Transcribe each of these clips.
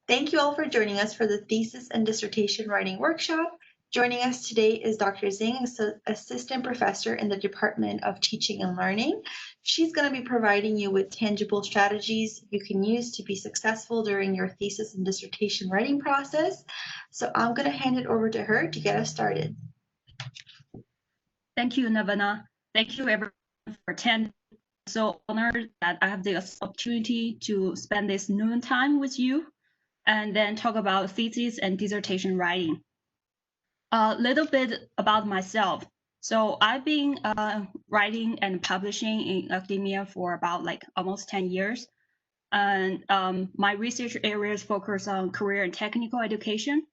Thank you all for joining us for the Thesis and Dissertation Writing Workshop. Joining us today is Dr. Zing, Assistant Professor in the Department of Teaching and Learning. She's going to be providing you with tangible strategies you can use to be successful during your thesis and dissertation writing process. So I'm going to hand it over to her to get us started. Thank you, Navana. Thank you, everyone, for attending. I'm so honored that I have this opportunity to spend this noon time with you and then talk about thesis and dissertation writing. A little bit about myself. So I've been writing and publishing in academia for about almost 10 years. And my research areas focus on career and technical education,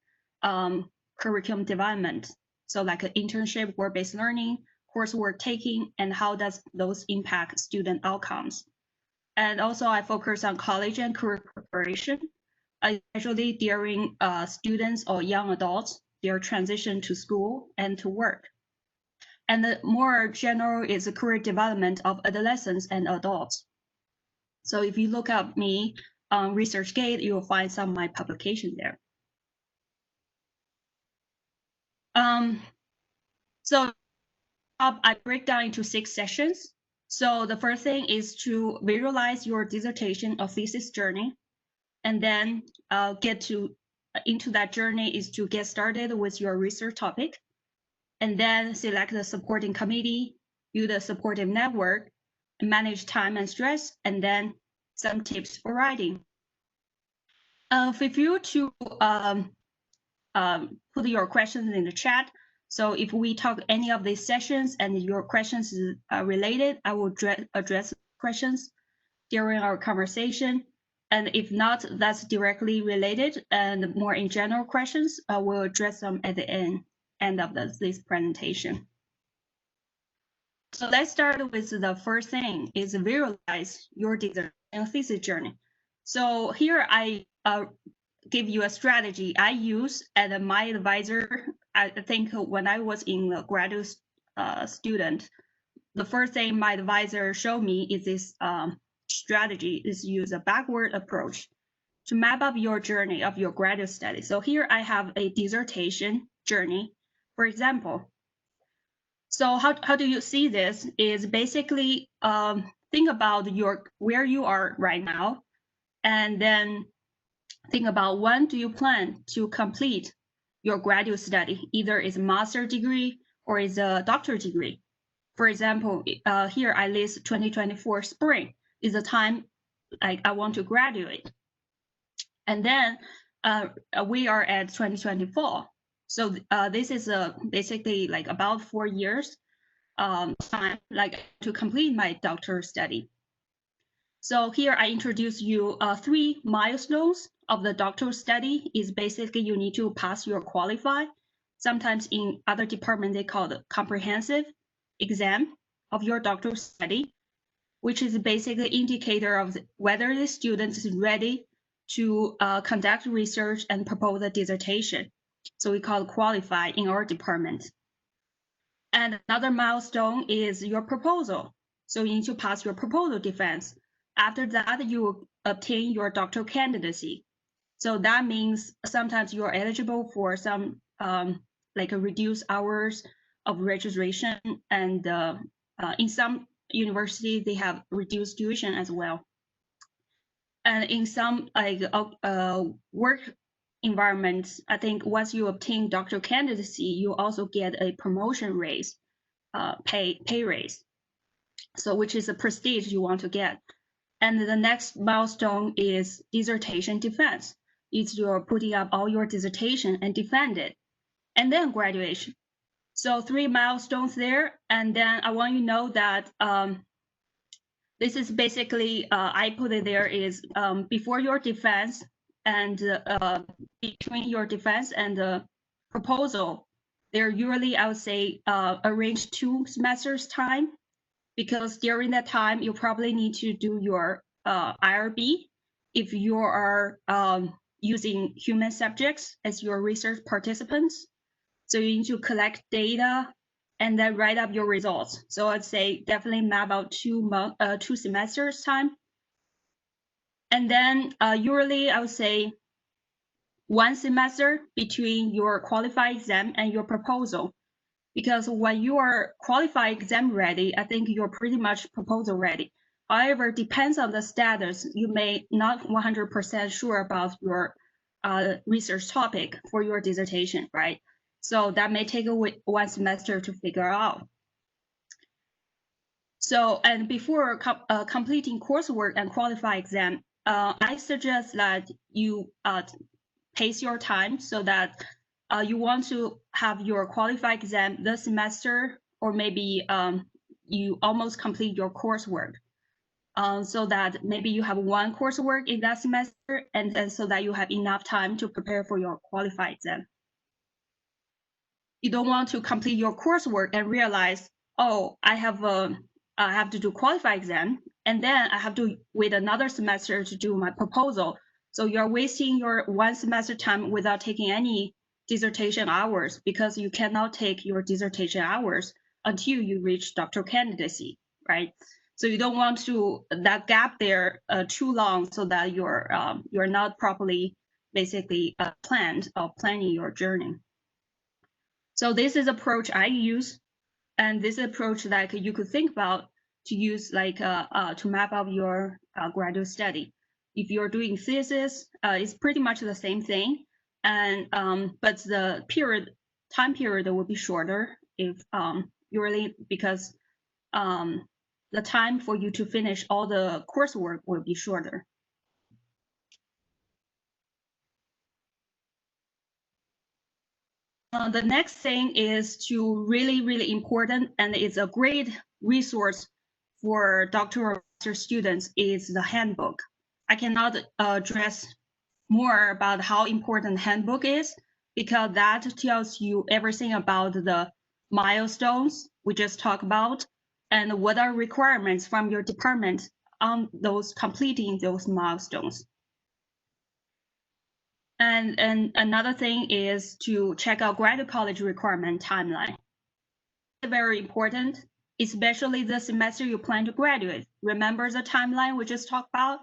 curriculum development. So like an internship, work-based learning, coursework taking, and how does those impact student outcomes. And also I focus on college and career preparation, especially during students or young adults, their transition to school and to work. And the more general is the career development of adolescents and adults. So if you look up me on ResearchGate, you will find some of my publications there. So I break down into 6 sessions. So the first thing is to visualize your dissertation or thesis journey, and then get into that journey is to get started with your research topic, and then select the supporting committee, build a supportive network, and manage time and stress, and then some tips for writing. Feel free to put your questions in the chat. So if we talk any of these sessions and your questions are related, I will address questions during our conversation. And if not, that's directly related and more in general questions, we'll address them at the end of this presentation. So let's start with the first thing is visualize your dissertation thesis journey. So here I give you a strategy I use, and my advisor, I think when I was in a graduate student, the first thing my advisor showed me is this strategy is use a backward approach to map up your journey of your graduate study. So here I have a dissertation journey, for example. So how do you see this is basically think about where you are right now, and then think about when do you plan to complete your graduate study, either is a master's degree or is a doctorate degree. For example, here I list 2024 spring is the time I want to graduate. And then we are at 2024. So this is basically about 4 years time to complete my doctoral study. So here I introduce you 3 milestones of the doctoral study. Is basically you need to pass your qualify. Sometimes in other departments they call it comprehensive exam of your doctoral study, which is basically indicator of whether the student is ready to conduct research and propose a dissertation. So we call it qualify in our department. And another milestone is your proposal. So you need to pass your proposal defense. After that, you will obtain your doctoral candidacy. So that means sometimes you're eligible for some a reduced hours of registration, and in some universities they have reduced tuition as well. And in some work environments, I think once you obtain doctoral candidacy, you also get a promotion raise, pay raise. So which is a prestige you want to get. And the next milestone is dissertation defense. It's you're putting up all your dissertation and defend it. And then graduation. So 3 milestones there. And then I want you to know that this is basically, I put it there is before your defense and between your defense and the proposal, they're usually, I would say, arrange 2 semesters time, because during that time, you probably need to do your IRB if you are using human subjects as your research participants. So you need to collect data and then write up your results. So I'd say definitely map out 2 semesters time. And then usually I would say 1 semester between your qualified exam and your proposal. Because when you are qualified exam ready, I think you're pretty much proposal ready. However, depends on the status, you may not 100% sure about your research topic for your dissertation, right? So that may take 1 semester to figure out. So, and before completing coursework and qualify exam, I suggest that you pace your time so that you want to have your qualified exam this semester, or maybe you almost complete your coursework. So that maybe you have 1 coursework in that semester, and then so that you have enough time to prepare for your qualified exam. You don't want to complete your coursework and realize, oh, I have to do qualified exam, and then I have to wait another semester to do my proposal. So you're wasting your 1 semester time without taking any dissertation hours, because you cannot take your dissertation hours until you reach doctoral candidacy, right? So you don't want to that gap there too long, so that you're not properly basically planning your journey. So this is approach I use, and this approach like you could think about to use like to map out your graduate study. If you're doing thesis, it's pretty much the same thing, and but the time period will be shorter if you really, because the time for you to finish all the coursework will be shorter. The next thing is to really important, and it's a great resource for doctoral master students, is the handbook. I cannot address more about how important handbook is, because that tells you everything about the milestones we just talked about, and what are requirements from your department on those completing those milestones. And another thing is to check out graduate college requirement timeline. Very important, especially the semester you plan to graduate. Remember the timeline we just talked about?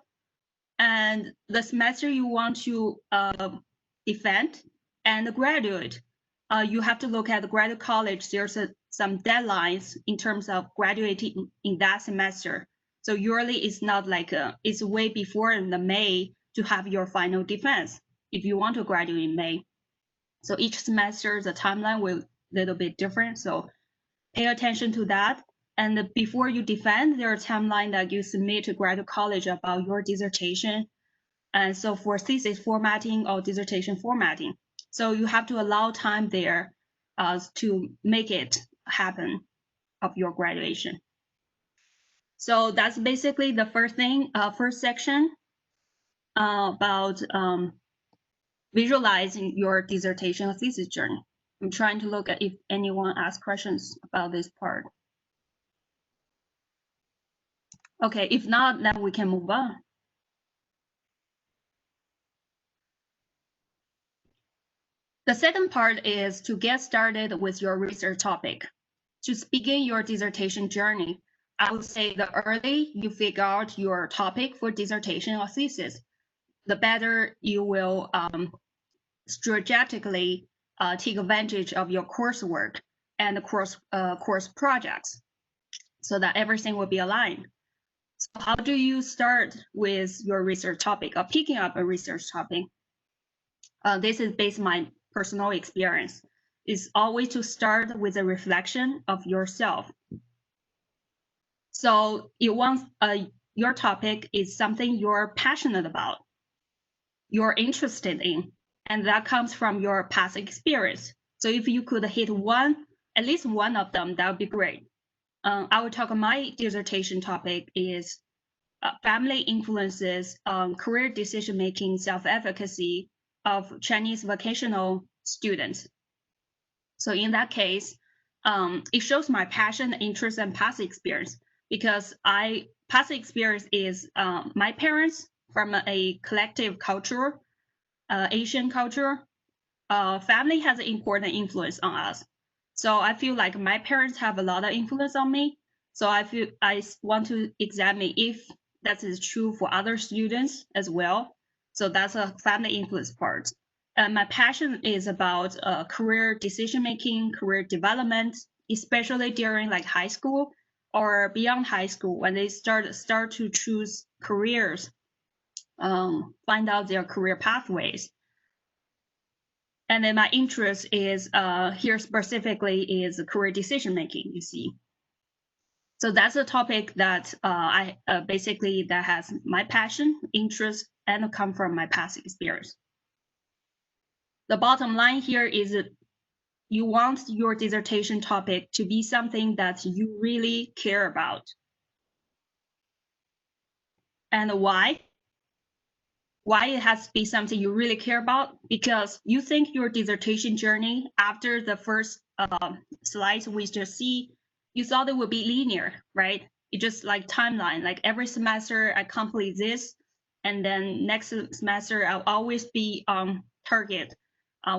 And the semester you want to defend and graduate, you have to look at the graduate college. There's some deadlines in terms of graduating in that semester. So usually it's not like it's way before in the May to have your final defense if you want to graduate in May. So each semester, the timeline will a little bit different. So pay attention to that. And before you defend, there's a timeline that you submit to graduate college about your dissertation. And so for thesis formatting or dissertation formatting. So you have to allow time there to make it happen of your graduation. So that's basically the first thing, first section about visualizing your dissertation or thesis journey. I'm trying to look at if anyone asks questions about this part. Okay, if not, then we can move on. The second part is to get started with your research topic. To begin your dissertation journey, I would say the early you figure out your topic for dissertation or thesis, the better you will strategically take advantage of your coursework and the course projects, so that everything will be aligned. So how do you start with your research topic or picking up a research topic? This is based on my personal experience. It's always to start with a reflection of yourself. So you want your topic is something you're passionate about, you're interested in, and that comes from your past experience. So if you could hit at least one of them, that would be great. I will talk. My dissertation topic is family influences on career decision-making, self-efficacy of Chinese vocational students. So in that case, it shows my passion, interest, and past experience, because past experience is my parents from a collective culture, Asian culture. Family has an important influence on us. So I feel like my parents have a lot of influence on me. So I want to examine if that is true for other students as well. So that's a family influence part. My passion is about career decision-making, career development, especially during like high school or beyond high school when they start to choose careers, find out their career pathways. And then my interest is here specifically is career decision-making, you see. So that's a topic that I basically that has my passion, interest, and come from my past experience. The bottom line here is that you want your dissertation topic to be something that you really care about. And why? Why it has to be something you really care about? Because you think your dissertation journey after the first slides we just see, you thought it would be linear, right? It's just like timeline, like every semester I complete this, and then next semester I'll always be on target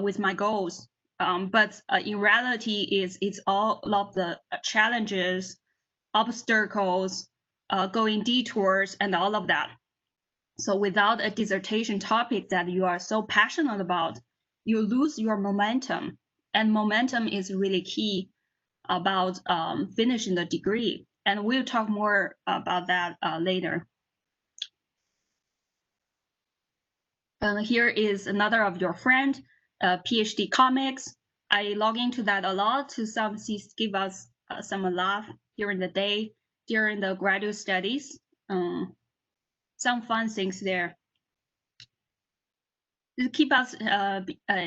with my goals. But in reality, it's all of the challenges, obstacles, going detours, and all of that. So without a dissertation topic that you are so passionate about, you lose your momentum. And momentum is really key about finishing the degree. And we'll talk more about that later. Here is another of your friend, PhD Comics. I log into that a lot to give us some laugh during the day, during the graduate studies. Some fun things there. To keep us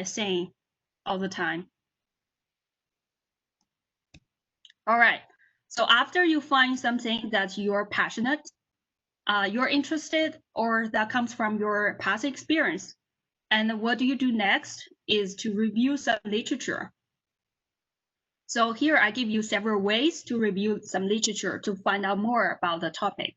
sane all the time. All right. So after you find something that you're passionate, you're interested, or that comes from your past experience, and what do you do next is to review some literature. So here I give you several ways to review some literature to find out more about the topic.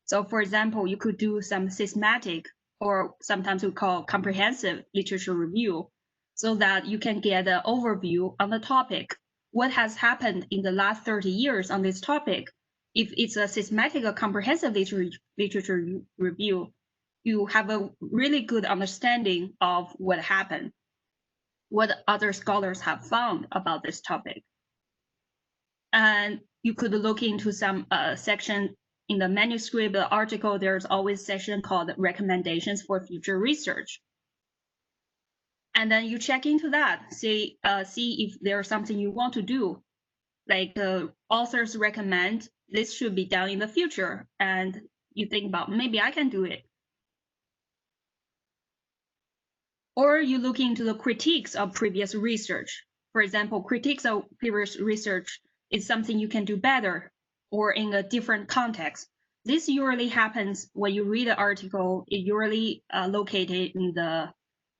So for example, you could do some systematic, or sometimes we call comprehensive literature review, so that you can get an overview on the topic. What has happened in the last 30 years on this topic? If it's a systematic or comprehensive literature review, you have a really good understanding of what happened, what other scholars have found about this topic. And you could look into some section in the manuscript, the article, there's always a section called recommendations for future research. And then you check into that, see if there's something you want to do. Like the authors recommend this should be done in the future. And you think about, maybe I can do it. Or you look into the critiques of previous research. For example, critiques of previous research is something you can do better or in a different context. This usually happens when you read an article, it usually located in the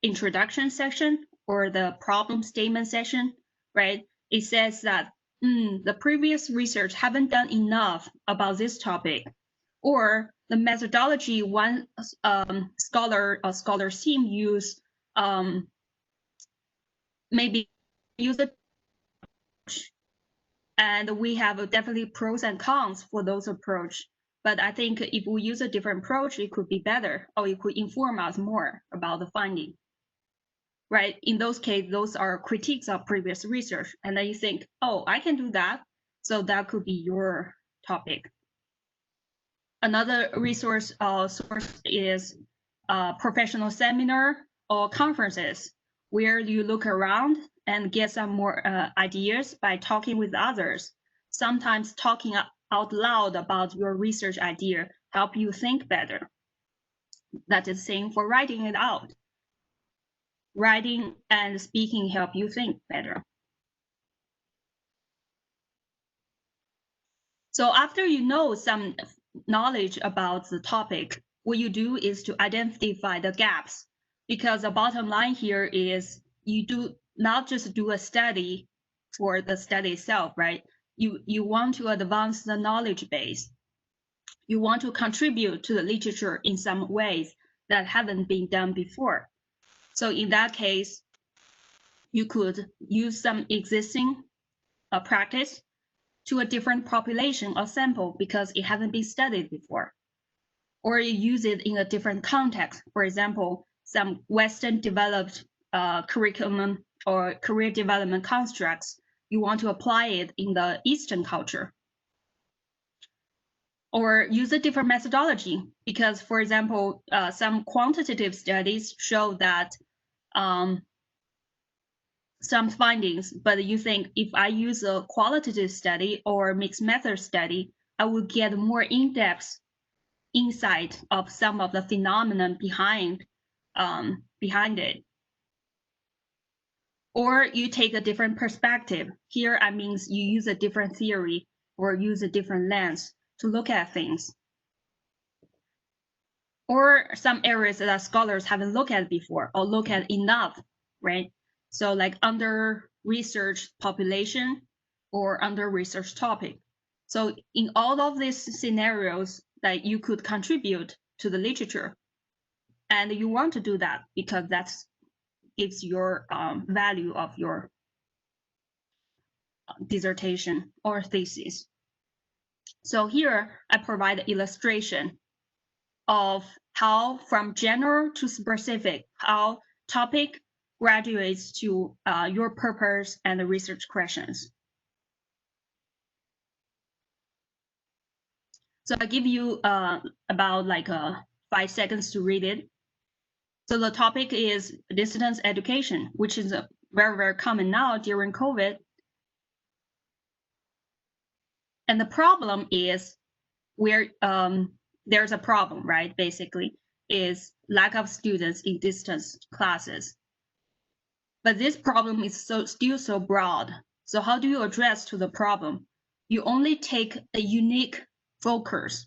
introduction section or the problem statement section, right? It says that the previous research haven't done enough about this topic, or the methodology one scholar or scholars team use maybe use it, and we have definitely pros and cons for those approach. But I think if we use a different approach, it could be better, or it could inform us more about the finding. Right? In those cases, those are critiques of previous research, and then you think, oh, I can do that, so that could be your topic. Another resource source is professional seminar or conferences, where you look around and get some more ideas by talking with others. Sometimes talking out loud about your research idea help you think better. That is the same for writing it out. Writing and speaking help you think better. So after you know some knowledge about the topic, what you do is to identify the gaps, because the bottom line here is you do not just do a study for the study itself, right? You want to advance the knowledge base. You want to contribute to the literature in some ways that haven't been done before. So in that case, you could use some existing practice to a different population or sample because it hasn't been studied before. Or you use it in a different context. For example, some Western developed curriculum or career development constructs, you want to apply it in the Eastern culture. Or use a different methodology, because, for example, some quantitative studies show that some findings, but you think if I use a qualitative study or mixed method study, I will get more in-depth insight of some of the phenomenon behind it. Or you take a different perspective. Here, I mean you use a different theory or use a different lens to look at things. Or some areas that scholars haven't looked at before or look at enough, right? So like under-researched population or under-researched topic. So in all of these scenarios that you could contribute to the literature, and you want to do that because that gives your value of your dissertation or thesis. So here I provide an illustration of how from general to specific, how topic graduates to your purpose and the research questions. So I give you about like 5 seconds to read it. So the topic is distance education, which is very, very common now during COVID. And the problem is where there's a problem, right? Basically, is lack of students in distance classes. But this problem is still so broad. So how do you address to the problem? You only take a unique focus,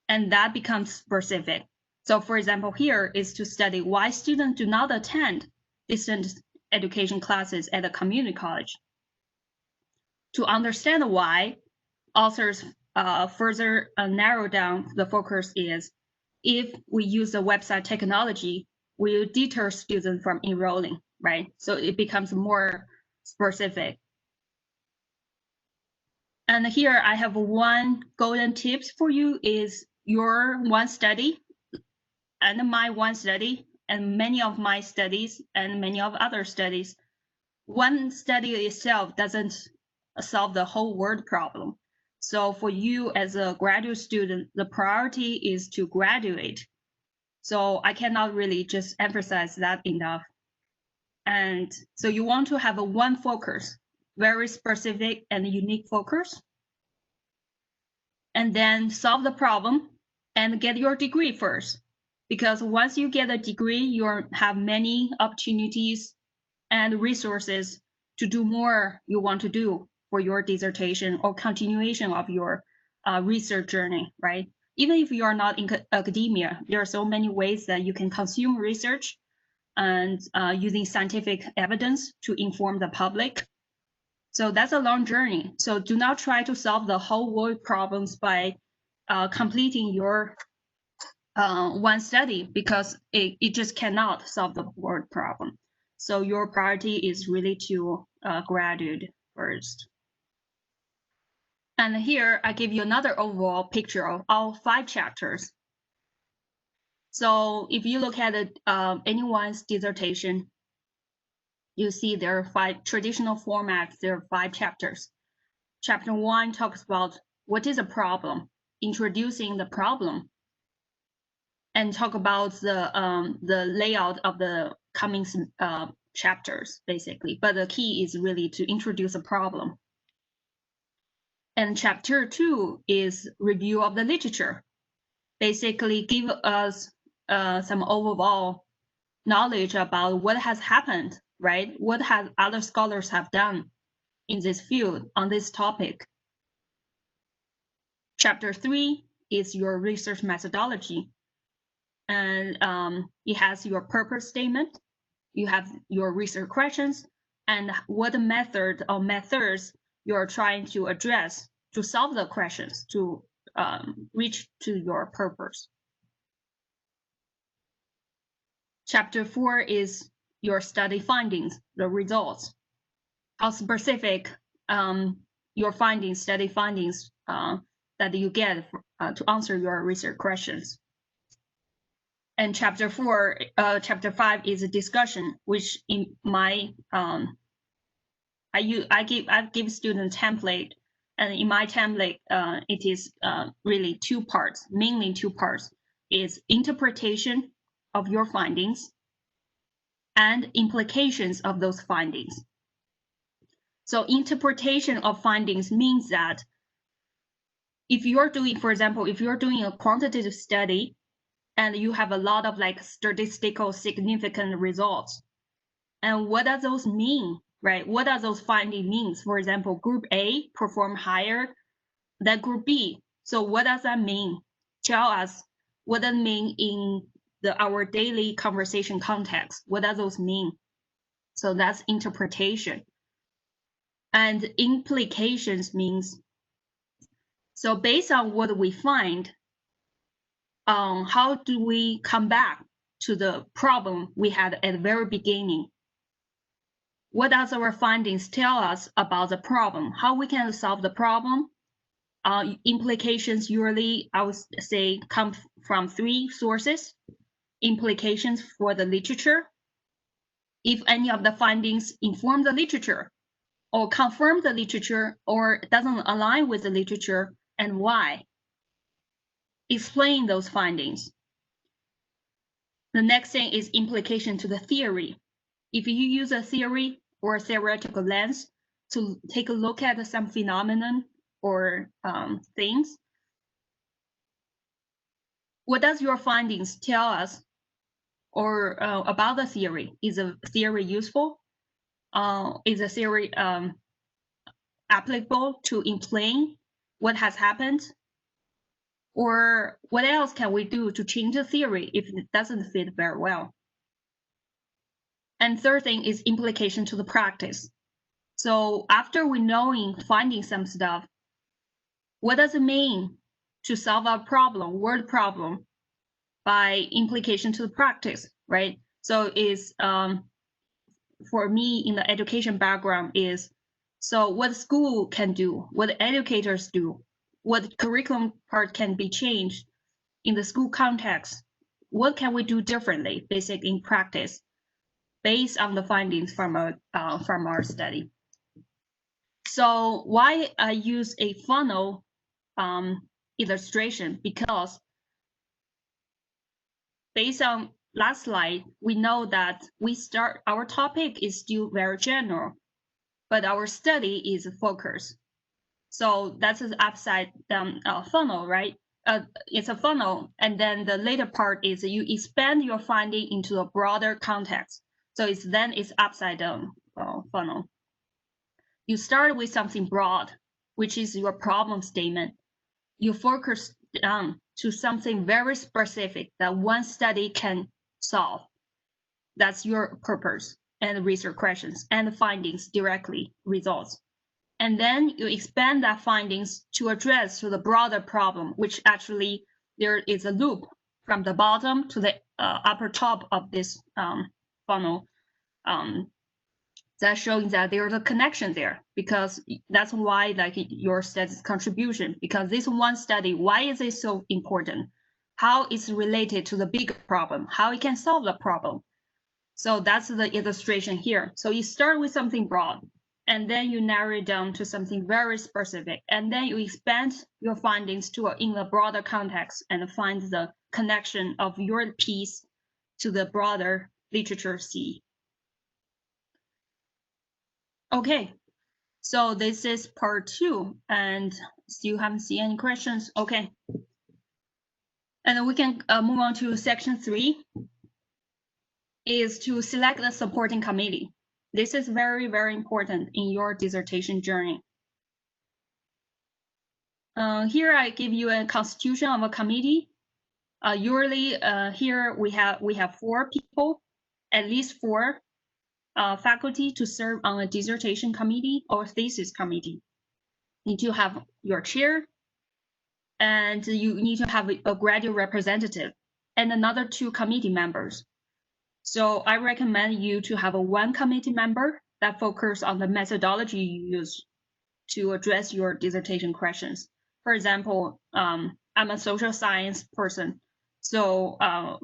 and that becomes specific. So for example, here is to study why students do not attend distance education classes at a community college. To understand why, authors further narrow down the focus is if we use the website technology, will deter students from enrolling, right? So it becomes more specific. And here I have one golden tips for you is your one study and my one study and many of my studies and many of other studies. One study itself doesn't solve the whole world problem. So for you as a graduate student, the priority is to graduate. So I cannot really just emphasize that enough. And so you want to have a one focus, very specific and unique focus, and then solve the problem and get your degree first. Because once you get a degree, you have many opportunities and resources to do more you want to do for your dissertation or continuation of your research journey, right? Even if you are not in academia, there are so many ways that you can consume research and using scientific evidence to inform the public. So that's a long journey. So do not try to solve the whole world problems by completing your one study, because it just cannot solve the world problem. So your priority is really to graduate first. And here I give you another overall picture of all 5 chapters. So if you look at anyone's dissertation, you see there are 5 traditional formats. There are 5 chapters. Chapter 1 talks about what is a problem, introducing the problem, and talk about the layout of the coming chapters, basically. But the key is really to introduce a problem. And chapter 2 is review of the literature. Basically give us some overall knowledge about what has happened, right? What has other scholars have done in this field on this topic. Chapter 3 is your research methodology. And it has your purpose statement. You have your research questions and what method or methods you're trying to address to solve the questions to reach to your purpose. Chapter 4 is your study findings, the results. How specific your findings, study findings that you get to answer your research questions. And chapter 5 is a discussion, which in my I give students template, and in my template it is really mainly two parts. Is interpretation of your findings and implications of those findings. So interpretation of findings means that if you're doing, for example, if you're doing a quantitative study and you have a lot of like statistical significant results, and what does those mean, right? What does those findings mean? For example, group A perform higher than group B. So what does that mean? Tell us what does it mean in our daily conversation context. What does those mean? So that's interpretation. And implications means, so based on what we find, how do we come back to the problem we had at the very beginning? What does our findings tell us about the problem? How we can solve the problem? Implications usually, I would say, come from 3 sources. Implications for the literature, if any of the findings inform the literature, or confirm the literature, or doesn't align with the literature, and why. Explain those findings. The next thing is implication to the theory. If you use a theory or a theoretical lens to take a look at some phenomenon or things, what does your findings tell us or about the theory? Is a theory useful? Is a theory applicable to explain what has happened? Or what else can we do to change the theory if it doesn't fit very well? And third thing is implication to the practice. So after we finding some stuff, what does it mean to solve a problem, word problem, by implication to the practice, right? So is for me in the education background is, so what school can do, what educators do, what curriculum part can be changed in the school context, what can we do differently, basic in practice, based on the findings from our study. So why I use a funnel illustration? Because based on last slide, we know that our topic is still very general, but our study is focused. So that's an upside down funnel, right? It's a funnel, and then the later part is you expand your finding into a broader context. So it's upside down funnel. You start with something broad, which is your problem statement. You focus down to something very specific that one study can solve. That's your purpose and research questions and findings directly results. And then you expand that findings to address to the broader problem, which actually there is a loop from the bottom to the upper top of this funnel. That's showing that there's a connection there, because that's why like your study's contribution, because this one study, why is it so important? How it's related to the big problem, how it can solve the problem. So that's the illustration here. So you start with something broad, and then you narrow it down to something very specific, and then you expand your findings to in a broader context and find the connection of your piece to the broader literature sea. Okay, so this is part 2, and still haven't seen any questions. Okay, and then we can move on to section 3, is to select a supporting committee. This is very, very important in your dissertation journey. Here I give you a constitution of a committee. Usually here we have 4 people, at least 4 faculty to serve on a dissertation committee or thesis committee. You need to have your chair, and you need to have a graduate representative and another 2 committee members. So I recommend you to have a 1 committee member that focus on the methodology you use to address your dissertation questions. For example, I'm a social science person, So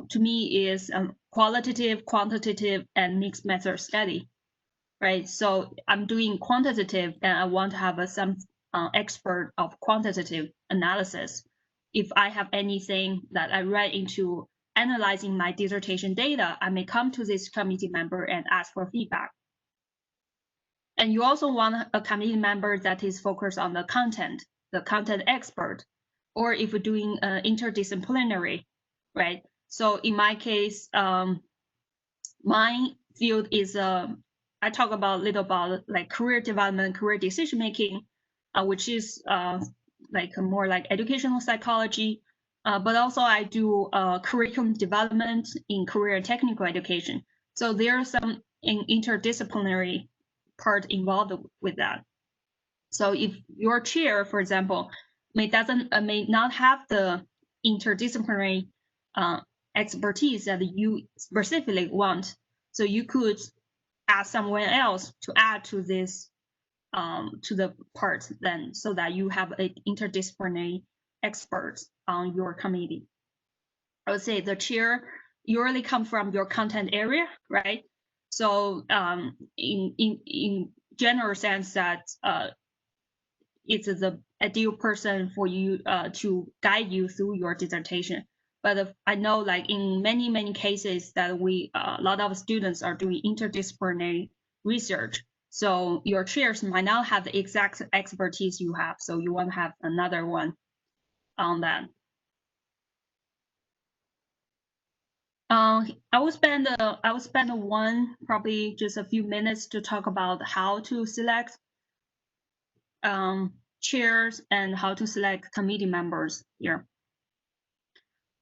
to me is qualitative, quantitative, and mixed method study, right? So I'm doing quantitative and I want to have some expert of quantitative analysis. If I have anything that I read into analyzing my dissertation data, I may come to this committee member and ask for feedback. And you also want a committee member that is focused on the content expert, or if we're doing interdisciplinary, right? So in my case, my field is I talk about little about like career development, career decision making, which is like more like educational psychology. But also I do curriculum development in career and technical education. So there are some interdisciplinary part involved with that. So if your chair, for example, may not have the interdisciplinary expertise that you specifically want, so you could ask someone else to add to this to the part then, so that you have an interdisciplinary expert on your committee. I would say the chair usually come from your content area, right? So in general sense that it's the ideal person for you to guide you through your dissertation. But I know like in many cases that a lot of students are doing interdisciplinary research. So your chairs might not have the exact expertise you have. So you want to have another one on that. I will spend probably just a few minutes to talk about how to select chairs and how to select committee members here.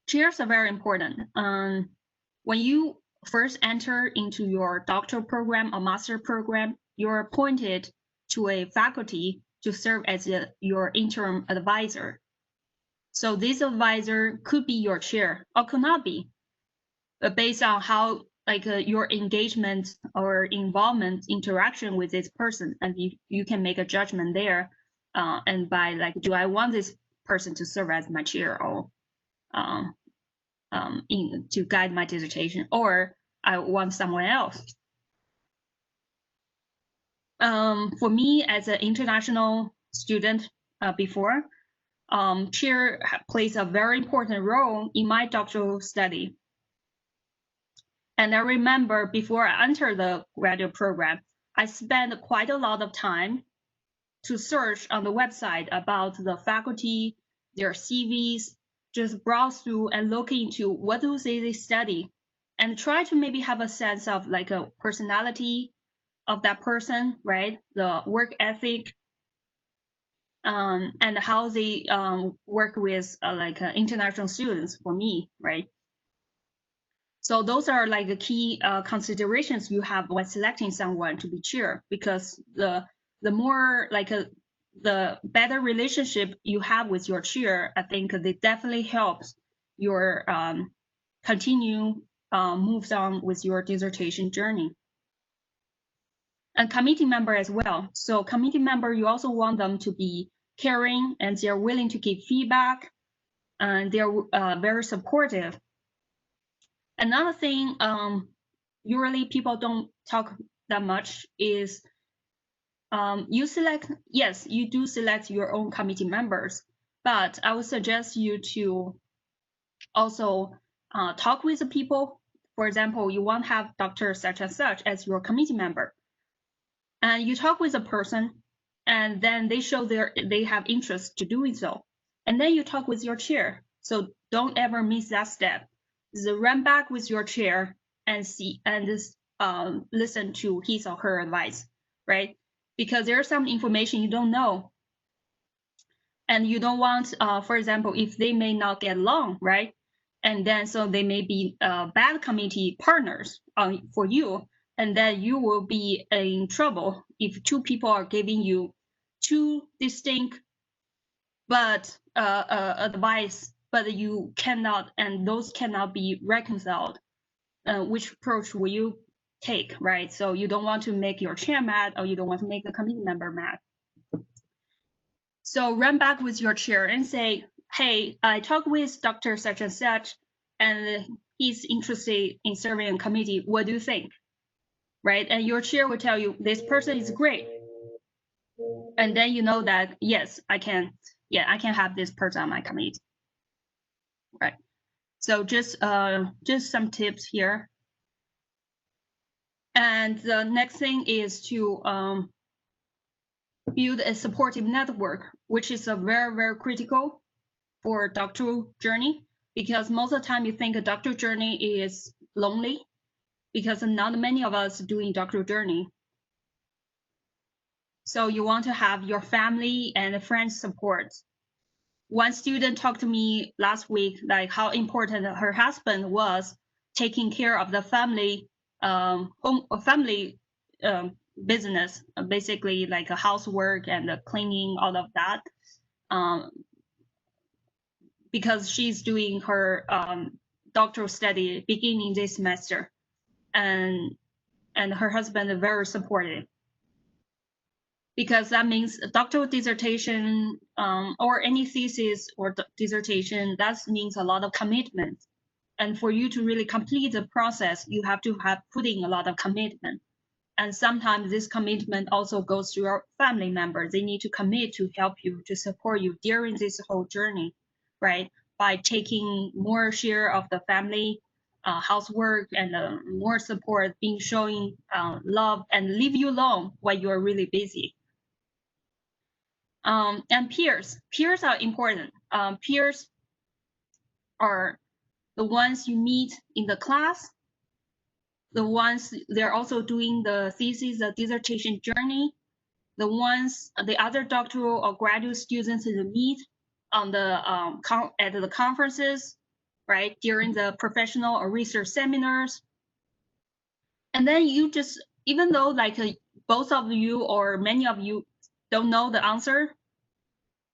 Chairs are very important. When you first enter into your doctoral program or master program, you're appointed to a faculty to serve as your interim advisor. So this advisor could be your chair or could not be, but based on how like your engagement or involvement interaction with this person, and you can make a judgment there, and by like, do I want this person to serve as my chair or to guide my dissertation, or I want someone else. For me, as an international student before, chair plays a very important role in my doctoral study. And I remember before I entered the graduate program, I spent quite a lot of time to search on the website about the faculty, their CVs, just browse through and look into what do they study, and try to maybe have a sense of like a personality of that person, right? The work ethic, and how they work with international students for me, right? So those are like the key considerations you have when selecting someone to be chair, because the more like the better relationship you have with your chair, I think it definitely helps your continue moves on with your dissertation journey. And committee member as well. So committee member, you also want them to be caring and they're willing to give feedback, and they're very supportive. Another thing usually people don't talk that much is you do select your own committee members, but I would suggest you to also talk with the people. For example, you want to have Dr. such and such as your committee member, and you talk with a person, and then they show they have interest to doing so, and then you talk with your chair. So don't ever miss that step. Run back with your chair and see and listen to his or her advice, right? Because there's some information you don't know, and you don't want, for example, if they may not get along, right? And then so they may be bad committee partners for you, and then you will be in trouble if two people are giving you two distinct but advice, but you cannot, and those cannot be reconciled. Which approach will you take, right? So you don't want to make your chair mad, or you don't want to make a committee member mad. So run back with your chair and say, hey, I talked with Dr. such and such, and he's interested in serving a committee, what do you think? Right? And your chair will tell you this person is great. And then you know that, yes, I can have this person on my committee. Right. So just some tips here. And the next thing is to build a supportive network, which is a very, very critical for doctoral journey, because most of the time you think a doctoral journey is lonely, because not many of us doing doctoral journey. So you want to have your family and friends support. One student talked to me last week, like how important her husband was taking care of the family business, basically like a housework and the cleaning, all of that, because she's doing her doctoral study beginning this semester, and her husband is very supportive, because that means a doctoral dissertation or any thesis or dissertation, that means a lot of commitment. And for you to really complete the process, you have to have put in a lot of commitment. And sometimes this commitment also goes to your family members. They need to commit to help you, to support you during this whole journey, right? By taking more share of the family housework and more support, being showing love, and leave you alone while you're really busy. And peers are important. Peers are the ones you meet in the class, the ones they're also doing the thesis, the dissertation journey, the other doctoral or graduate students you meet on the at the conferences, right, during the professional or research seminars. And then you just, even though like both of you or many of you don't know the answer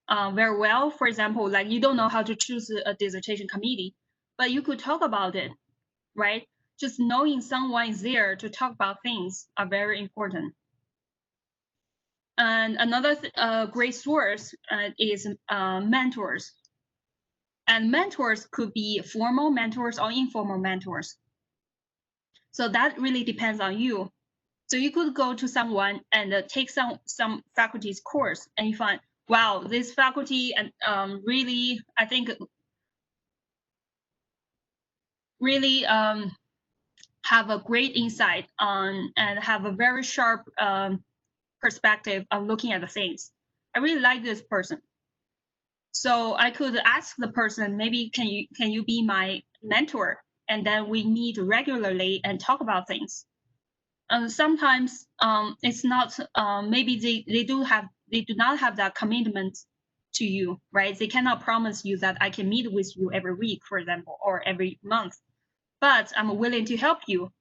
very well, for example, like you don't know how to choose a dissertation committee, but you could talk about it, right? Just knowing someone is there to talk about things are very important. And another great source is mentors. And mentors could be formal mentors or informal mentors. So that really depends on you. So you could go to someone and take some faculty's course, and you find, wow, this faculty and really, I think, really have a great insight on and have a very sharp perspective on looking at the things. I really like this person. So I could ask the person, maybe can you be my mentor? And then we meet regularly and talk about things. And sometimes it's not, maybe they do not have that commitment to you, right? They cannot promise you that I can meet with you every week, for example, or every month, but I'm willing to help you.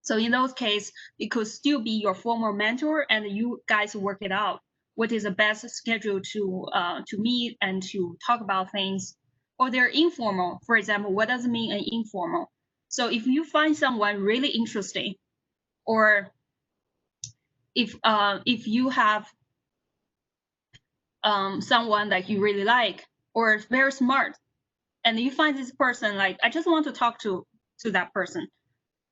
So in those cases, it could still be your former mentor, and you guys work it out. What is the best schedule to meet and to talk about things? Or they're informal. For example, what does it mean an informal? So if you find someone really interesting, or if you have someone that you really like or very smart, and you find this person, like, I just want to talk to that person.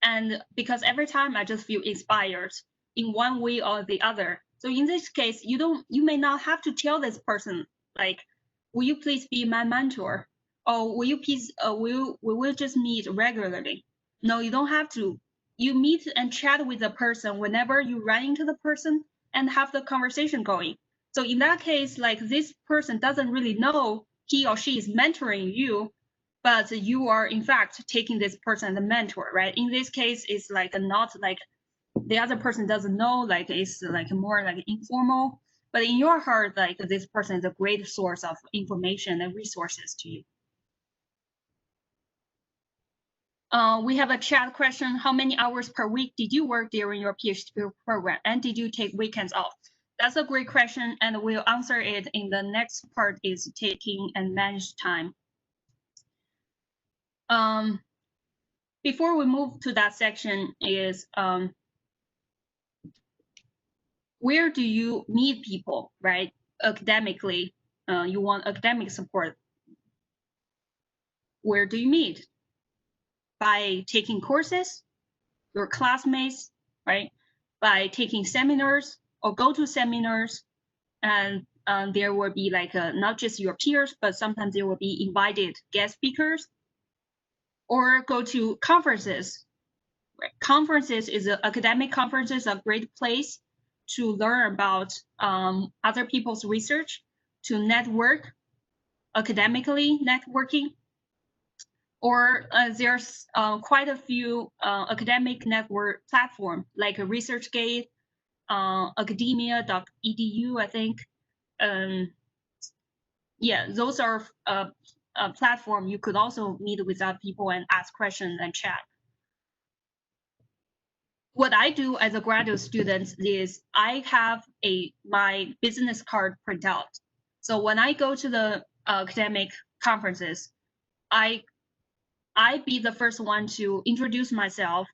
And because every time I just feel inspired in one way or the other. So in this case, you may not have to tell this person, like, will you please be my mentor? Or will you please, we will just meet regularly? No, you don't have to. You meet and chat with the person whenever you run into the person and have the conversation going. So in that case, like, this person doesn't really know he or she is mentoring you, but you are in fact taking this person as a mentor, right? In this case, it's like not like the other person doesn't know, like it's like more like informal, but in your heart, like this person is a great source of information and resources to you. We have a chat question. How many hours per week did you work during your PhD program? And did you take weekends off? That's a great question, and we'll answer it in the next part, is taking and manage time. Before we move to that section is where do you meet people, right? Academically, you want academic support. Where do you meet? by taking courses, your classmates, right? By taking seminars or go to seminars, and there will be like not just your peers, but sometimes there will be invited guest speakers, or go to conferences. Right? Conferences is academic conferences a great place to learn about other people's research, to network, academically networking. Or there's quite a few academic network platform like ResearchGate, academia.edu, I think. Yeah, those are a platform you could also meet with other people and ask questions and chat. What I do as a graduate student is I have my business card printout. So when I go to the academic conferences, I be the first one to introduce myself.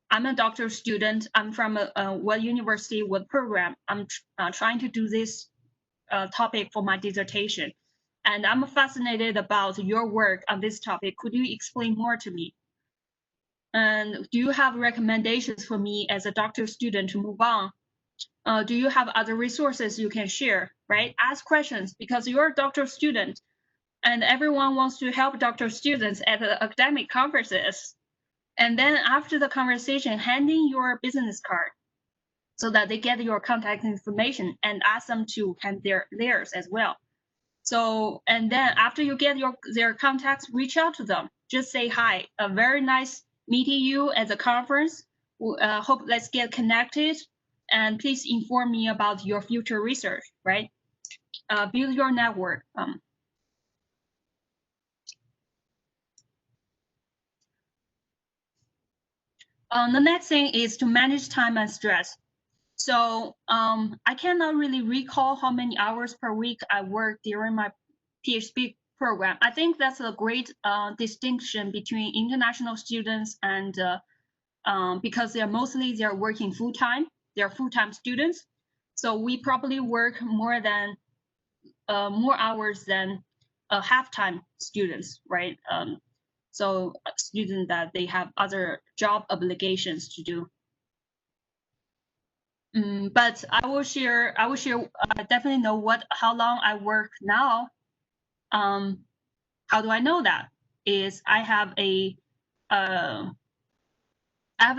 I'm a doctoral student. I'm from what university, what program. I'm trying to do this topic for my dissertation. And I'm fascinated about your work on this topic. Could you explain more to me? And do you have recommendations for me as a doctoral student to move on? Do you have other resources you can share, right? Ask questions because you're a doctoral student and everyone wants to help doctoral students at the academic conferences. And then after the conversation, hand in your business card so that they get your contact information and ask them to hand theirs as well. So, and then after you get their contacts, reach out to them. Just say hi. Very nice meeting you at the conference. Hope let's get connected. And please inform me about your future research, right? Build your network. The next thing is to manage time and stress. So I cannot really recall how many hours per week I work during my PhD program. I think that's a great distinction between international students and because they're working full-time, they're full-time students. So we probably work more hours than half-time students, right? So students that they have other job obligations to do. But I will share. I definitely know how long I work now. How do I know that? Is I have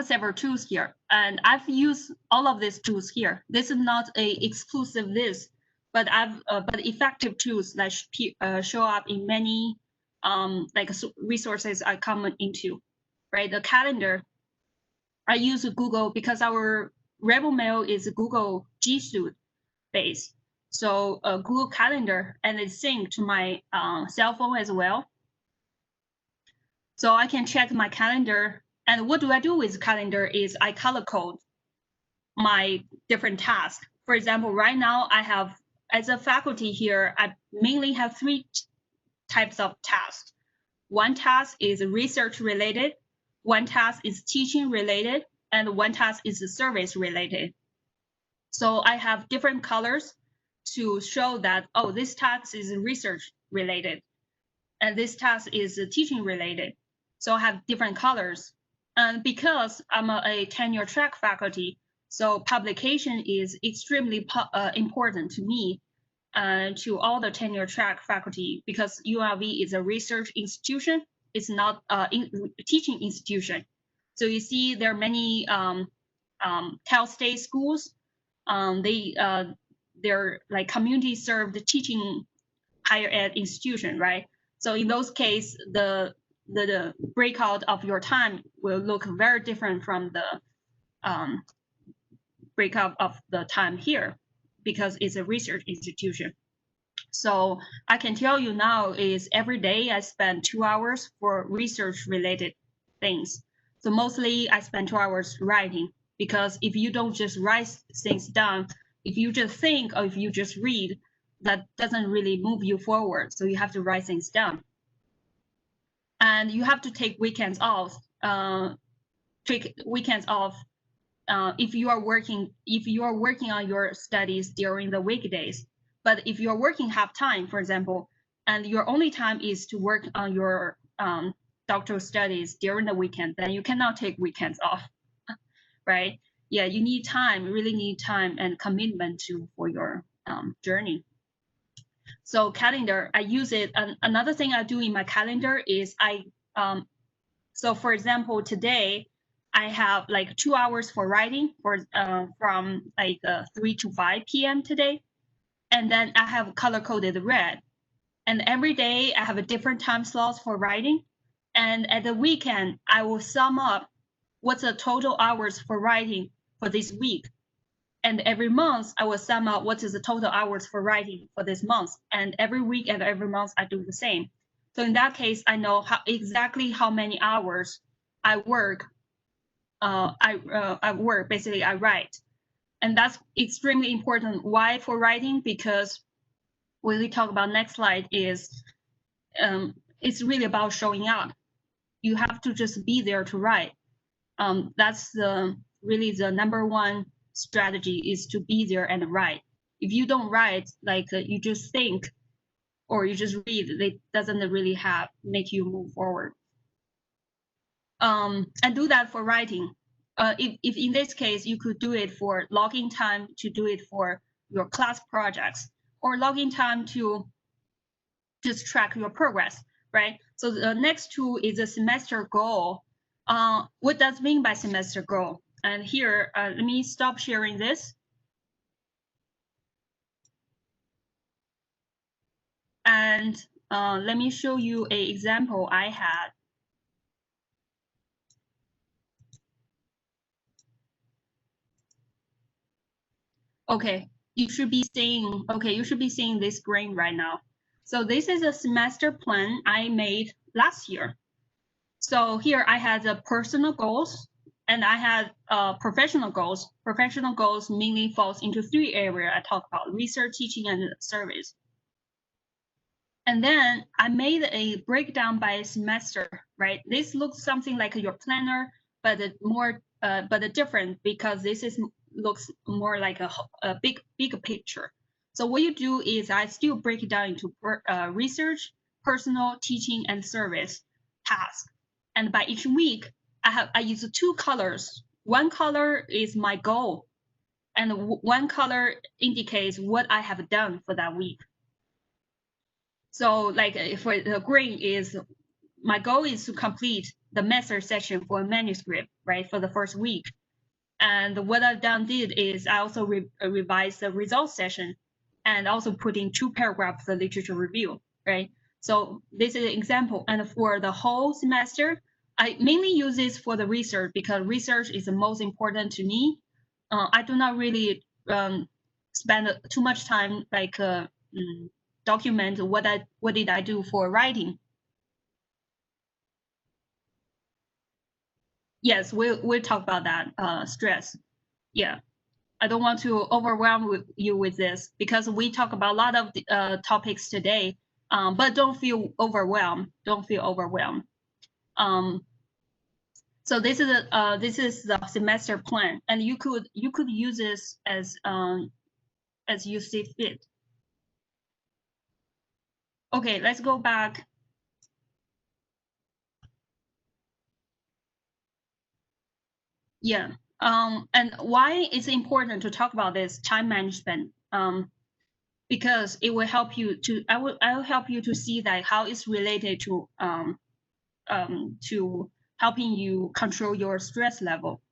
several tools here, and I've used all of these tools here. This is not a exclusive list, but but effective tools that show up in many resources I come into, right? The calendar. I use Google because our Rebel Mail is Google G Suite base. So Google Calendar, and it's synced to my cell phone as well. So I can check my calendar. And what do I do with calendar is I color code my different tasks. For example, right now I have, as a faculty here, I mainly have 3 types of tasks. One task is research related, one task is teaching related, and one task is service related. So I have different colors to show that, oh, this task is research related, and this task is teaching related. So I have different colors. And because I'm a tenure track faculty, so publication is extremely important to me and to all the tenure track faculty, because ULV is a research institution. It's not a teaching institution. So you see there are many Cal State schools. They're like community served teaching higher ed institution, right? So in those cases, the breakout of your time will look very different from the breakout of the time here, because it's a research institution. So I can tell you now is every day I spend 2 hours for research related things. So mostly I spend 2 hours writing, because if you don't just write things down, if you just think or if you just read, that doesn't really move you forward. So you have to write things down. And you have to take weekends off. If you are working on your studies during the weekdays. But if you're working half time, for example, and your only time is to work on your doctoral studies during the weekend, then you cannot take weekends off, right? Yeah, you need time, really need time and commitment for your journey. So calendar, I use it. Another thing I do in my calendar is so for example, today I have like 2 hours for writing from like 3 to 5 p.m. today. And then I have color-coded red. And every day I have a different time slots for writing. And at the weekend, I will sum up what's the total hours for writing for this week. And every month, I will sum up what is the total hours for writing for this month. And every week and every month, I do the same. So in that case, I know exactly how many hours I work. Basically, I write. And that's extremely important. Why for writing? Because when we talk about next slide is, it's really about showing up. You have to just be there to write. That's really the number one strategy, is to be there and write. If you don't write, like you just think or you just read, it doesn't really make you move forward. And do that for writing. If in this case, you could do it for logging time, to do it for your class projects, or logging time to just track your progress, right? So the next tool is a semester goal. What does it mean by semester goal? And here, let me stop sharing this. And let me show you an example I had. Okay, you should be seeing this screen right now. So this is a semester plan I made last year. So here I had the personal goals and I had professional goals. Professional goals mainly falls into 3 areas I talked about: research, teaching, and service. And then I made a breakdown by semester, right? This looks something like your planner, but different, because this looks more like a big picture. So what you do is I still break it down into research, personal, teaching, and service tasks. And by each week, I use 2 colors. One color is my goal, and one color indicates what I have done for that week. So like for the green is, my goal is to complete the master section for a manuscript, right, for the first week. And what I've did is I also revised the results session and also put in 2 paragraphs for literature review, right? So this is an example. And for the whole semester, I mainly use this for the research, because research is the most important to me. I do not really spend too much time like document what did I do for writing. Yes, we'll talk about that, stress. Yeah, I don't want to overwhelm you with this, because we talk about a lot of topics today, but don't feel overwhelmed. So this is the semester plan, and you could use this as you see fit. Okay, let's go back. Yeah. And why it's important to talk about this time management? Because it will help you to, I will help you to see that how it's related to helping you control your stress level.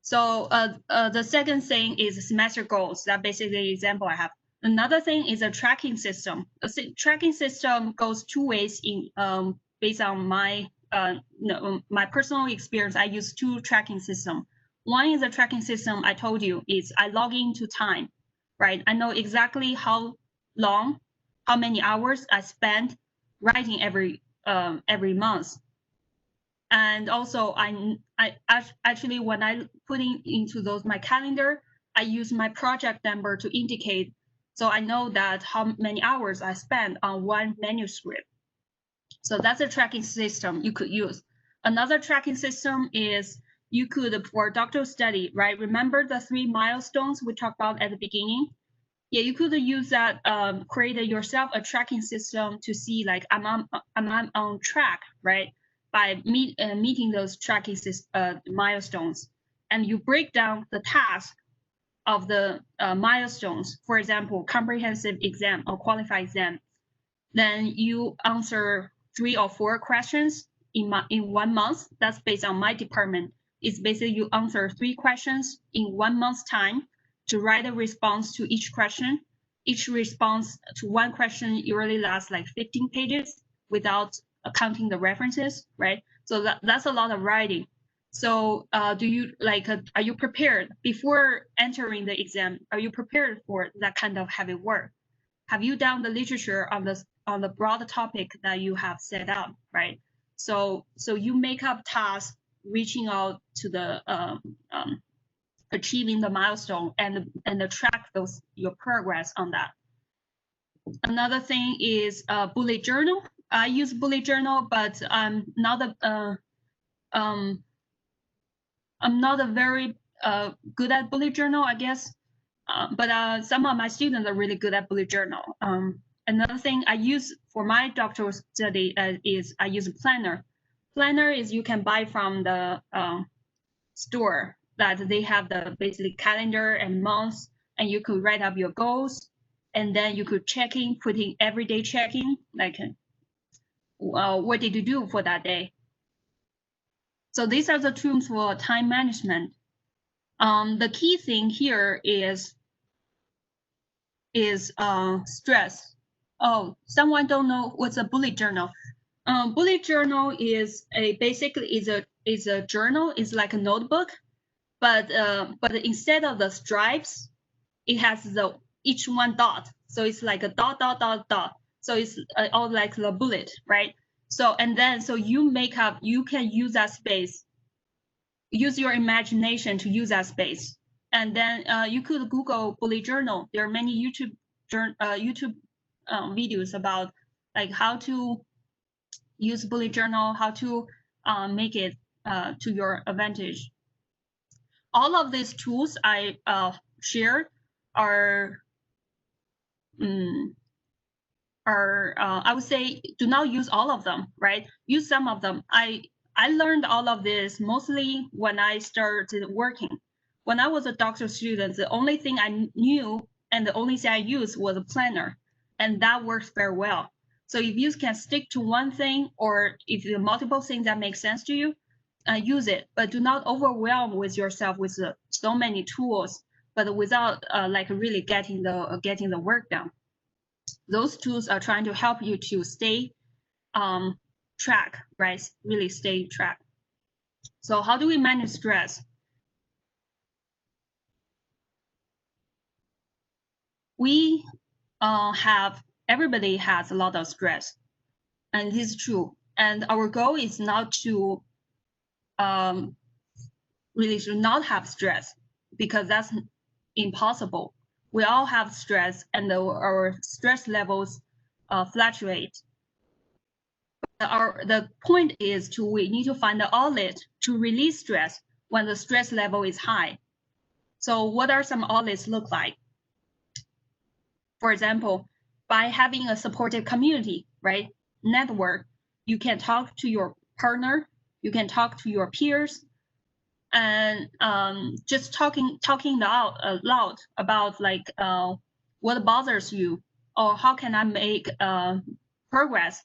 So the second thing is semester goals. That basically the example I have. Another thing is a tracking system. A tracking system goes 2 ways in based on my my personal experience. I use 2 tracking systems. One is a tracking system I told you is I log into time, right? I know exactly how long, how many hours I spend writing every month. And also I actually, when I put into my calendar, I use my project number to indicate, so I know that how many hours I spend on one manuscript. So that's a tracking system you could use. Another tracking system is you could, for doctoral study, right? Remember the 3 milestones we talked about at the beginning? Yeah, you could use that, create yourself a tracking system to see like am I on track, right? By meeting those tracking milestones, and you break down the task of the milestones. For example, comprehensive exam or qualified exam. Then you answer 3 or 4 questions in 1 month. That's based on my department. It's basically you answer 3 questions in 1 month's time to write a response to each question. Each response to one question usually lasts like 15 pages without counting the references, right? So that's a lot of writing. So do you like, are you prepared before entering the exam? Are you prepared for that kind of heavy work? Have you done the literature on the broad topic that you have set up, right? So you make up tasks reaching out to the achieving the milestone and track your progress on that. Another thing is bullet journal. I use bullet journal, but I'm not a very good at bullet journal, I guess. But some of my students are really good at bullet journal. Another thing I use for my doctoral study is I use a planner. Planner is you can buy from the store that they have the basically calendar and months, and you could write up your goals, and then you could putting everyday checking, like what did you do for that day. So these are the tools for time management. The key thing here is stress. Oh, someone don't know what's a bullet journal. Bullet journal is basically a journal. It's like a notebook, but instead of the stripes, it has each one dot. So it's like a dot dot dot dot. So it's all like the bullet, right? So you can use that space. Use your imagination to use that space. And then you could Google bullet journal. There are many YouTube videos about like how to use bullet journal, how to make it to your advantage. All of these tools I shared are I would say do not use all of them, right? Use some of them. I learned all of this mostly when I started working. When I was a doctoral student, the only thing I knew and the only thing I used was a planner, and that works very well. So if you can stick to one thing, or if there are multiple things that make sense to you, use it, but do not overwhelm with yourself with so many tools, but without like really getting the work done. Those tools are trying to help you to stay track, right? Really stay track. So how do we manage stress? We everybody has a lot of stress, and this is true. And our goal is not to really should not have stress, because that's impossible. We all have stress, and our stress levels fluctuate. The point is we need to find the outlet to release stress when the stress level is high. So what are some outlets look like? For example, by having a supportive community, right? Network, you can talk to your partner, you can talk to your peers, and just talking loud about like what bothers you, or how can I make progress,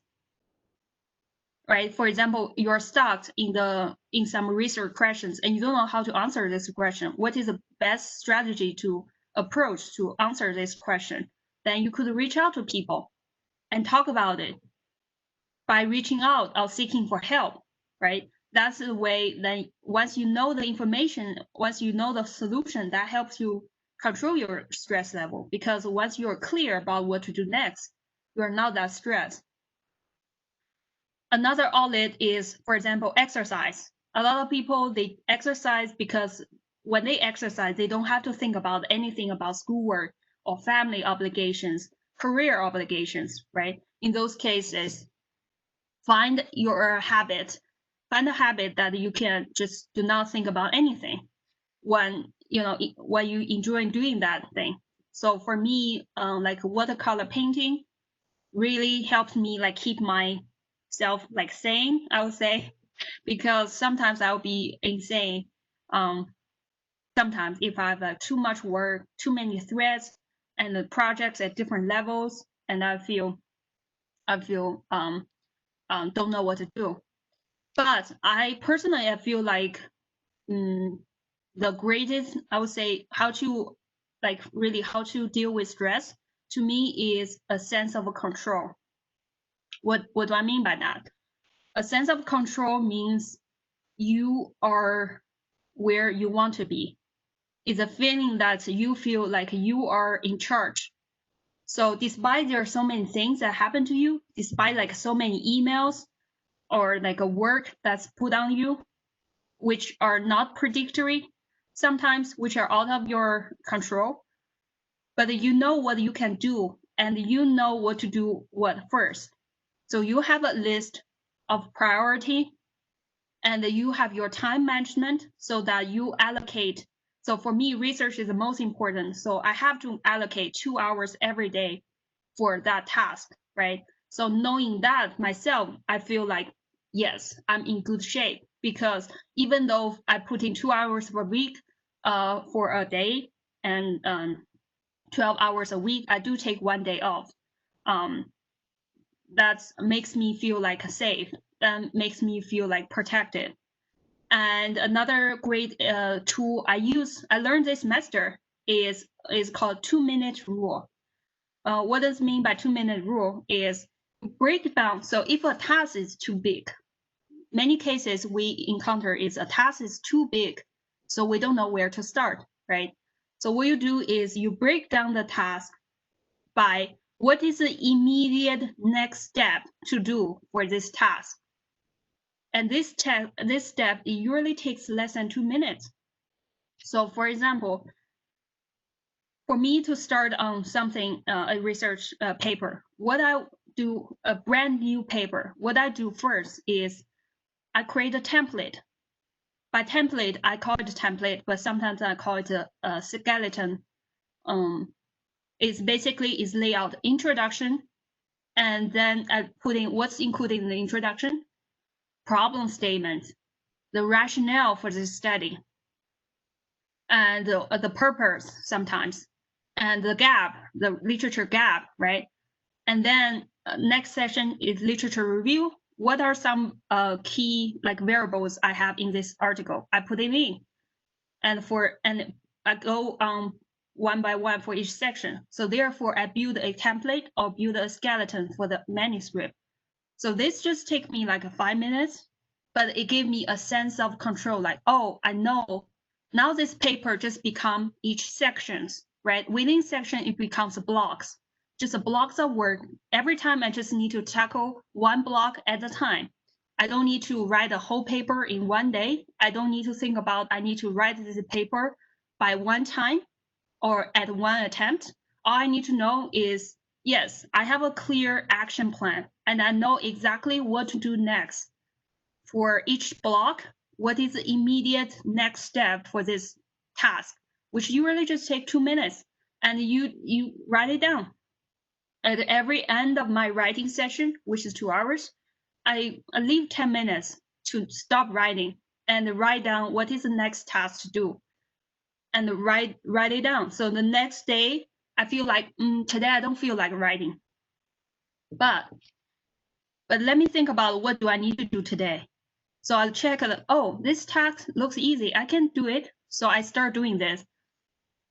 right? For example, you're stuck in some research questions and you don't know how to answer this question. What is the best strategy to approach to answer this question? Then you could reach out to people and talk about it. By reaching out or seeking for help, right? That's the way. Then once you know the information, once you know the solution, that helps you control your stress level, because once you're clear about what to do next, you're not that stressed. Another outlet is, for example, exercise. A lot of people, they exercise because when they exercise, they don't have to think about anything about schoolwork or family obligations, career obligations, right? In those cases, find a habit that you can just do not think about anything when you enjoy doing that thing. So for me, like watercolor painting really helps me like keep myself like sane, I would say, because sometimes I'll be insane. Sometimes if I have too much work, too many threads, and the projects at different levels, and I feel don't know what to do. But I personally I feel like the greatest, I would say, how to deal with stress to me is a sense of control. What do I mean by that? A sense of control means you are where you want to be. It's a feeling that you feel like you are in charge. So despite there are so many things that happen to you, despite like so many emails or like a work that's put on you, which are not predictory, sometimes which are out of your control, but you know what you can do and you know what to do what first. So you have a list of priority and you have your time management so that you allocate. So for me, research is the most important. So I have to allocate 2 hours every day for that task, right? So knowing that myself, I feel like, yes, I'm in good shape, because even though I put in 2 hours per week for a day and 12 hours a week, I do take 1 day off. That makes me feel like safe, that makes me feel like protected. And another great tool I learned this semester is called 2-minute rule. What does it mean by 2-minute rule is break down. So if a task is too big, many cases we encounter is a task is too big, so we don't know where to start, right? So what you do is you break down the task by what is the immediate next step to do for this task. And this step it usually takes less than 2 minutes. So for example, for me to start on something, a research paper, what I do, a brand new paper, what I do first is I create a template. By template, I call it a template, but sometimes I call it a skeleton. It's basically is layout introduction, and then I put in what's included in the introduction, problem statement, the rationale for this study, and the purpose sometimes, and the gap, the literature gap, right? And then next session is literature review. What are some key like variables I have in this article? I put it in, and I go one by one for each section. So therefore, I build a template or build a skeleton for the manuscript. So this just take me like 5 minutes, but it gave me a sense of control. Like, oh, I know now this paper just become each sections, right? Within section, it becomes blocks, just blocks of work. Every time I just need to tackle one block at a time. I don't need to write a whole paper in 1 day. I don't need to think about, I need to write this paper by one time or at one attempt. All I need to know is, yes, I have a clear action plan and I know exactly what to do next. For each block, what is the immediate next step for this task, which usually just take 2 minutes, and you write it down. At every end of my writing session, which is 2 hours, I leave 10 minutes to stop writing and write down what is the next task to do, and write it down. So the next day, I feel like today I don't feel like writing, but let me think about what do I need to do today. So I'll check, oh, this task looks easy, I can do it. So I start doing this.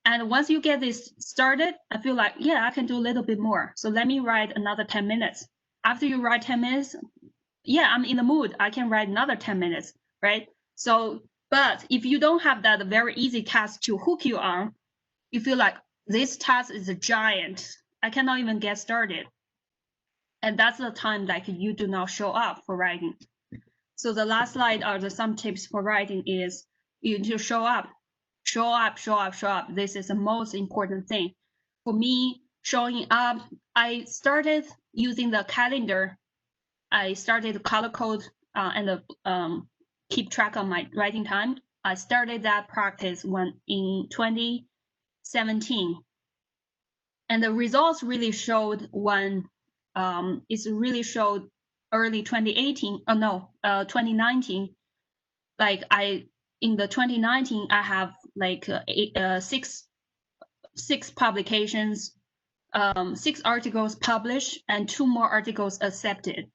And once you get this started, I feel like, yeah, I can do a little bit more. So let me write another 10 minutes. After you write 10 minutes, yeah, I'm in the mood, I can write another 10 minutes, right? So, but if you don't have that very easy task to hook you on, you feel like this task is a giant, I cannot even get started. And that's the time like you do not show up for writing. So the last slide are some tips for writing is you need to show up. Show up. This is the most important thing. For me, showing up, I started using the calendar. I started color code and keep track of my writing time. I started that practice when in 2017. And the results really showed when it's really showed early 2018. 2019. Like in the 2019, I have like six publications, 6 articles published, and 2 more articles accepted,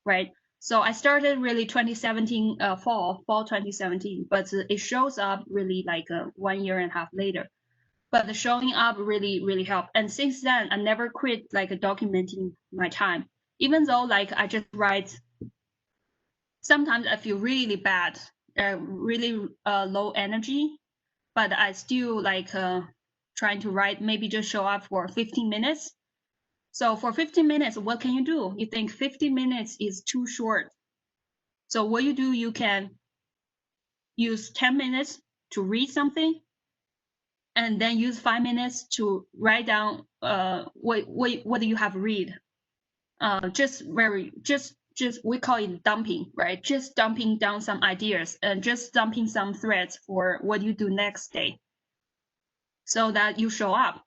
right? So I started really 2017 fall 2017, but it shows up really like 1.5 years later. But the showing up really helped, and since then I never quit like documenting my time, even though like I just write. Sometimes I feel really bad, really low energy, but I still like trying to write, maybe just show up for 15 minutes. So for 15 minutes, what can you do? You think 15 minutes is too short. So what you do, you can use 10 minutes to read something, and then use 5 minutes to write down what do you have read. Just we call it dumping, right? Just dumping down some ideas and just dumping some threads for what you do next day, so that you show up.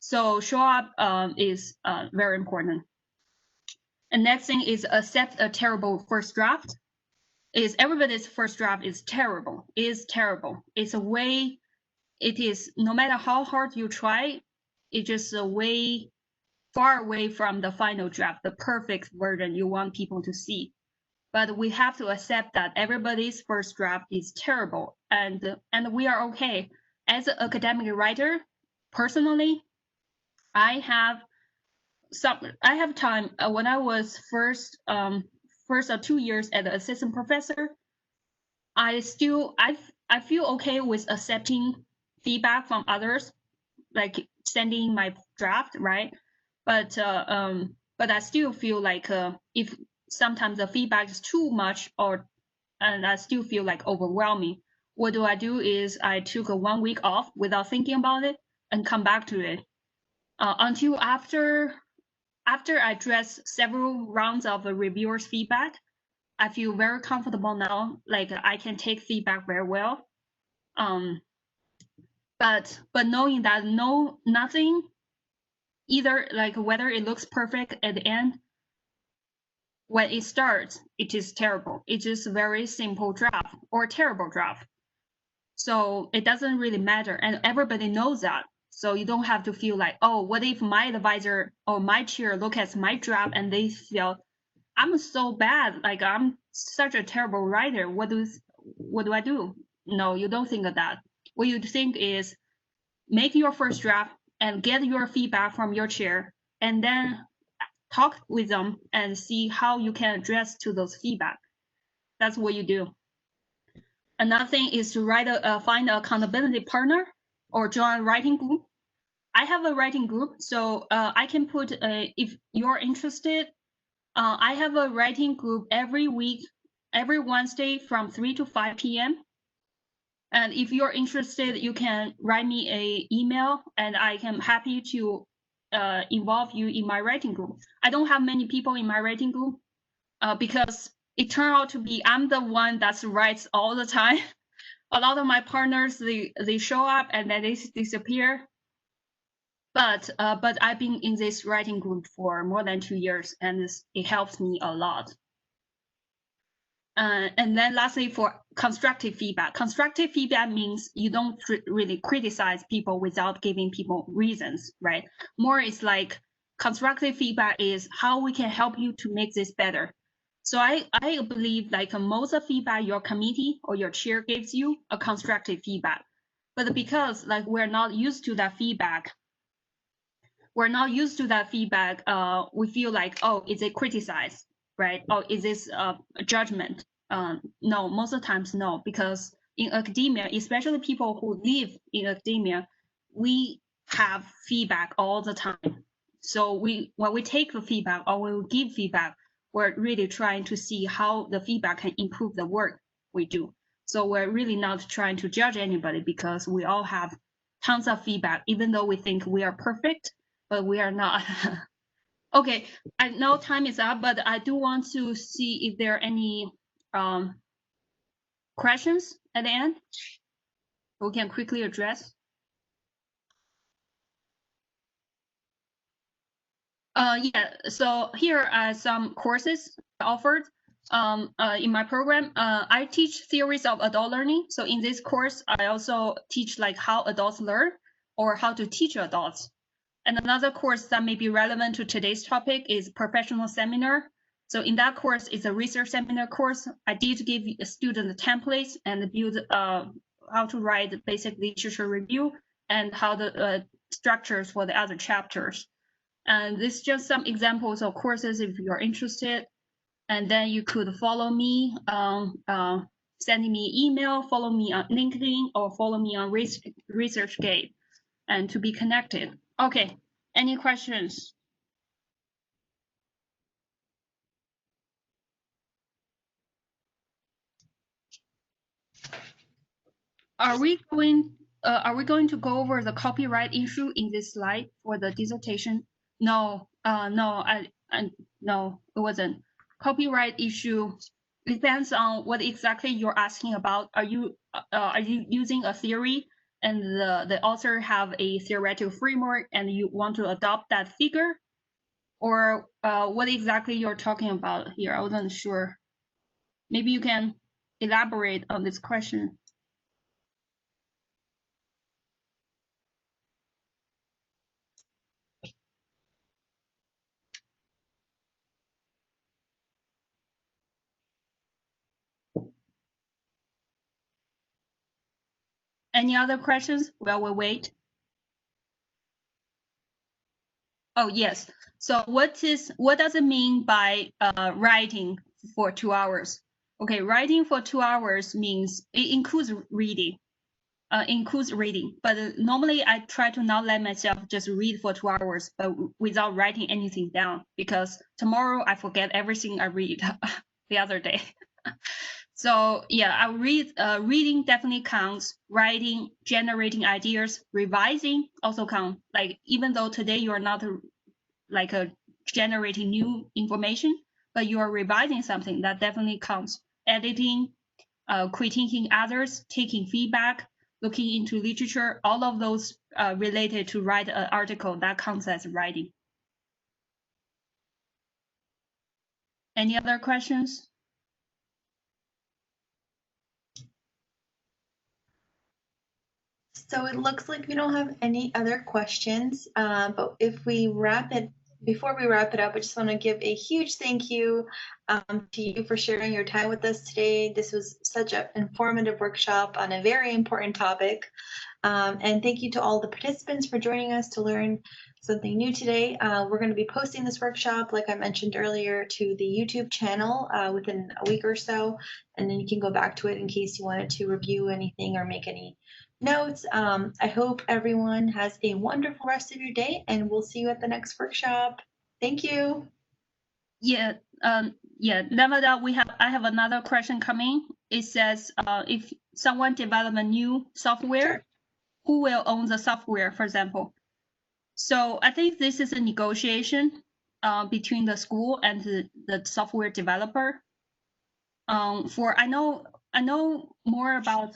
So show up is very important. And next thing is accept a terrible first draft. Is everybody's first draft is terrible. It's a way. It is, no matter how hard you try, it's just a way far away from the final draft, the perfect version you want people to see. But we have to accept that everybody's first draft is terrible, and we are okay. As an academic writer, personally, I have time when I was first 2 years as an assistant professor. I feel okay with accepting feedback from others, like sending my draft, right? But I still feel like if sometimes the feedback is too much, and I still feel like overwhelming, what do? Is I took a 1 week off without thinking about it and come back to it until after I address several rounds of reviewers' feedback. I feel very comfortable now, like I can take feedback very well. But knowing that nothing, either like whether it looks perfect at the end, when it starts, it is terrible. It's just a very simple draft or terrible draft. So it doesn't really matter, and everybody knows that. So you don't have to feel like, oh, what if my advisor or my chair look at my draft and they feel I'm so bad, like I'm such a terrible writer. What do I do? No, you don't think of that. What you think is make your first draft and get your feedback from your chair, and then talk with them and see how you can address to those feedback. That's what you do. Another thing is to find an accountability partner or join a writing group. I have a writing group, so I can put, if you're interested, I have a writing group every week, every Wednesday from 3 to 5 p.m. And if you're interested, you can write me an email, and I am happy to involve you in my writing group. I don't have many people in my writing group because it turned out to be I'm the one that writes all the time. A lot of my partners, they show up and then they disappear. But I've been in this writing group for more than 2 years, and it helps me a lot. And then lastly, for constructive feedback. Constructive feedback means you don't really criticize people without giving people reasons, right? More is like constructive feedback is how we can help you to make this better. So I believe like most of feedback your committee or your chair gives you a constructive feedback. But because like we're not used to that feedback, we feel like, oh, is it criticized, right? Oh, is this a judgment? No, most of the times no, because in academia, especially people who live in academia, we have feedback all the time. So when we take the feedback or when we give feedback, we're really trying to see how the feedback can improve the work we do. So we're really not trying to judge anybody because we all have tons of feedback, even though we think we are perfect, but we are not. Okay, I know time is up, but I do want to see if there are any questions at the end we can quickly address. Yeah, so here are some courses offered in my program. I teach theories of adult learning. So in this course, I also teach like how adults learn or how to teach adults. And another course that may be relevant to today's topic is professional seminar. So in that course, it's a research seminar course. I did give a student the templates and build how to write the basic literature review and how the structures for the other chapters. And this is just some examples of courses if you're interested. And then you could follow me, sending me email, follow me on LinkedIn, or follow me on ResearchGate, and to be connected. Okay, any questions? Are we going to go over the copyright issue in this slide for the dissertation? No, no, no, it wasn't. Copyright issue depends on what exactly you're asking about. Are you using a theory and the author have a theoretical framework and you want to adopt that figure? Or what exactly you're talking about here? I wasn't sure. Maybe you can elaborate on this question. Any other questions while we wait? Oh, yes. So what does it mean by writing for 2 hours? Okay, writing for 2 hours means it includes reading. But normally I try to not let myself just read for 2 hours, but without writing anything down, because tomorrow I forget everything I read the other day. So yeah, I reading definitely counts. Writing, generating ideas, revising also count. Like even though today you are not generating new information, but you are revising something, that definitely counts. Editing, critiquing others, taking feedback, looking into literature, all of those related to write an article, that counts as writing. Any other questions? So it looks like we don't have any other questions, but before we wrap it up, I just want to give a huge thank you to you for sharing your time with us today. This was such an informative workshop on a very important topic. And thank you to all the participants for joining us to learn something new today. We're going to be posting this workshop, like I mentioned earlier, to the YouTube channel within a week or so, and then you can go back to it in case you wanted to review anything or make any notes. I hope everyone has a wonderful rest of your day, and we'll see you at the next workshop. Thank you. Yeah, Nevada, I have another question coming. It says, if someone develop a new software, Sure. Who will own the software, for example? So I think this is a negotiation between the school and the software developer. I know more about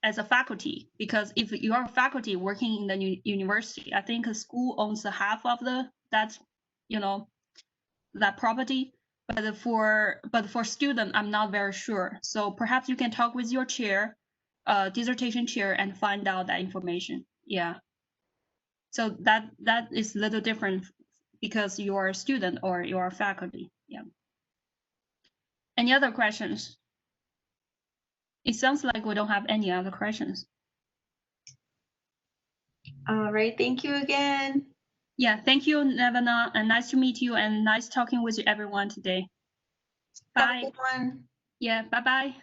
as a faculty, because if you are a faculty working in the university, I think a school owns half of that property. But for student, I'm not very sure. So perhaps you can talk with your chair, dissertation chair, and find out that information. Yeah. So that is a little different because you are a student or you are a faculty. Yeah. Any other questions? It sounds like we don't have any other questions. All right. Thank you again. Yeah. Thank you, Nevana, and nice to meet you and nice talking with everyone today. Bye. Have a good one. Yeah. Bye-bye.